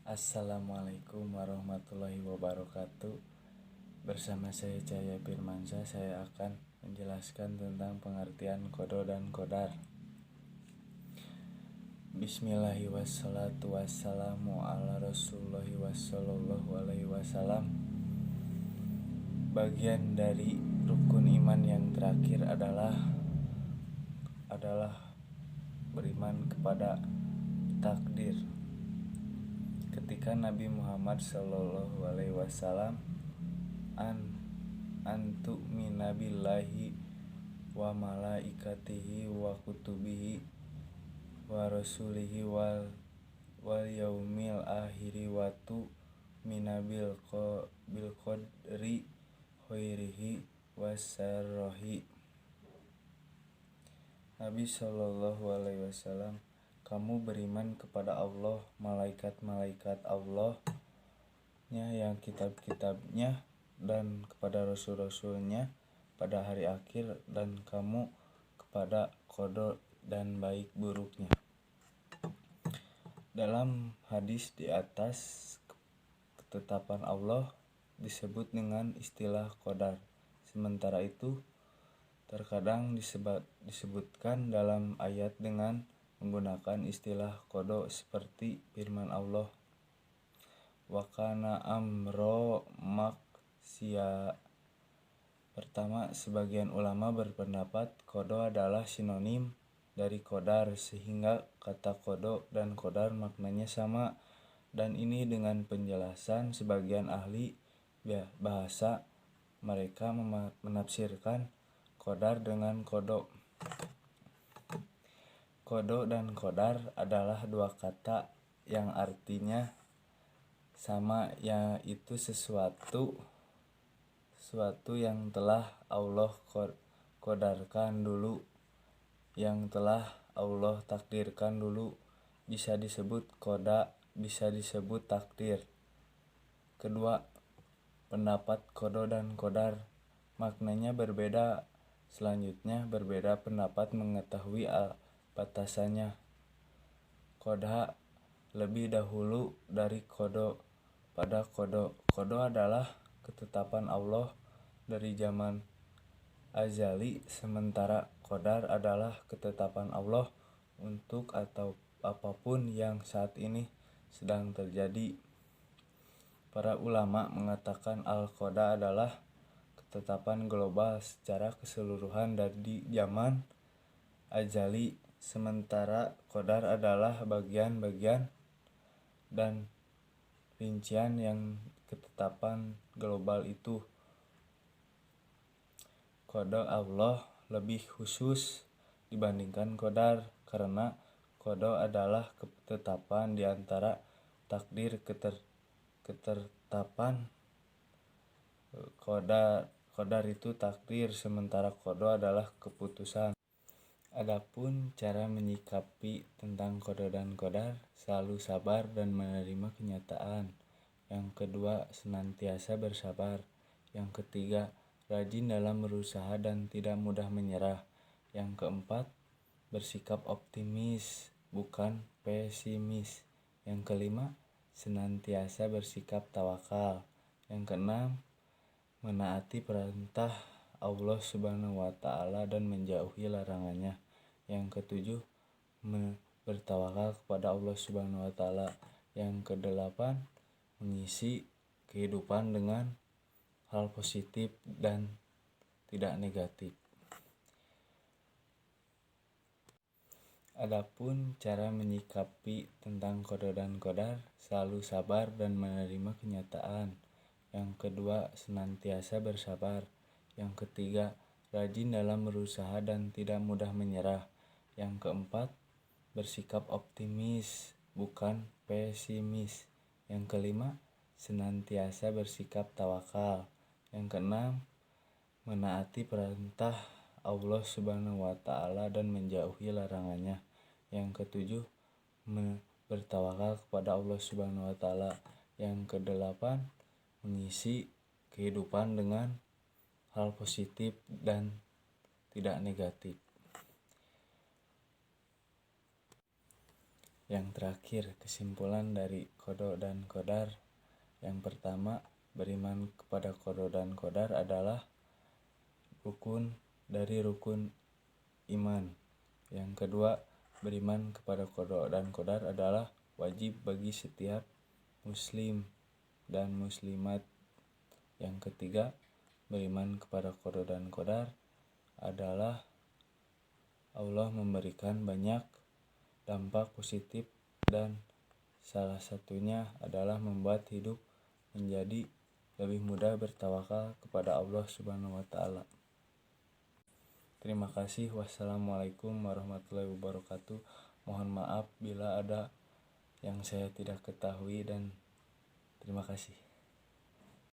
Assalamualaikum warahmatullahi wabarakatuh. Bersama saya Cahya Firmansyah, saya akan menjelaskan tentang pengertian kodo dan kodar. Bismillahirrahmanirrahim. Wassalatu wassalamu ala Rasulullahi wassallallahu alaihi wasallam. Bagian dari rukun iman yang terakhir adalah beriman kepada takdir. Ketika Nabi Muhammad Shallallahu Alaihi Wasallam antu minabillahi wa malaikatihi wa kutubihi wa rasulihi wal yaumil akhiri wa tu minabil qadri khairihi wasarrohi. Nabi Shallallahu Alaihi Wasallam, kamu beriman kepada Allah, malaikat-malaikat Allah-nya yang kitab-kitabnya, dan kepada rasul-rasulnya pada hari akhir, dan kamu kepada qada dan baik buruknya. Dalam hadis di atas, ketetapan Allah disebut dengan istilah qadar. Sementara itu, terkadang disebutkan dalam ayat dengan menggunakan istilah qada seperti firman Allah, wa kana amro maksya. Pertama, sebagian ulama berpendapat qada adalah sinonim dari qadar, sehingga kata qada dan qadar maknanya sama, dan ini dengan penjelasan sebagian ahli bahasa. Mereka menafsirkan qadar dengan kodo. Kodo dan kodar adalah dua kata yang artinya sama, yaitu sesuatu yang telah Allah kodarkan dulu, yang telah Allah takdirkan dulu. Bisa disebut koda, bisa disebut takdir. Kedua, pendapat kodo dan kodar maknanya berbeda. Selanjutnya, berbeda pendapat mengetahui batasannya. Koda lebih dahulu dari kodo. Pada kodo adalah ketetapan Allah dari zaman azali, sementara kodar adalah ketetapan Allah untuk atau apapun yang saat ini sedang terjadi. Para ulama mengatakan al-qada adalah ketetapan global secara keseluruhan dari zaman azali, sementara qadar adalah bagian-bagian dan rincian yang ketetapan global itu. Qada Allah lebih khusus dibandingkan qadar karena qada adalah ketetapan di antara takdir. Ketetapan qadar itu takdir, sementara qada adalah keputusan. Adapun cara menyikapi tentang qada dan qadar, selalu sabar dan menerima kenyataan. Yang kedua, senantiasa bersabar. Yang ketiga, rajin dalam berusaha dan tidak mudah menyerah. Yang keempat, bersikap optimis bukan pesimis. Yang kelima, senantiasa bersikap tawakal. Yang keenam, menaati perintah Allah Subhanahu wa Ta'ala dan menjauhi larangannya. Yang ketujuh, bertawakal kepada Allah Subhanahu wa Ta'ala. Yang kedelapan, mengisi kehidupan dengan hal positif dan tidak negatif. Adapun cara menyikapi tentang qada dan qadar, selalu sabar dan menerima kenyataan. Yang kedua, senantiasa bersabar. Yang ketiga, rajin dalam berusaha dan tidak mudah menyerah. Yang keempat, bersikap optimis bukan pesimis. Yang kelima, senantiasa bersikap tawakal. Yang keenam, menaati perintah Allah Subhanahu wa Ta'ala dan menjauhi larangannya. Yang ketujuh, bertawakal kepada Allah Subhanahu wa Ta'ala. Yang kedelapan, mengisi kehidupan dengan hal positif dan tidak negatif. Yang terakhir, kesimpulan dari qada dan qadar. Yang pertama, beriman kepada qada dan qadar adalah rukun dari rukun iman. Yang kedua, beriman kepada qada dan qadar adalah wajib bagi setiap muslim dan muslimat. Yang ketiga, beriman kepada qada dan qadar adalah Allah memberikan banyak dampak positif dan salah satunya adalah membuat hidup menjadi lebih mudah bertawakal kepada Allah Subhanahu wa taala. Terima kasih. Wassalamualaikum warahmatullahi wabarakatuh. Mohon maaf bila ada yang saya tidak ketahui dan terima kasih.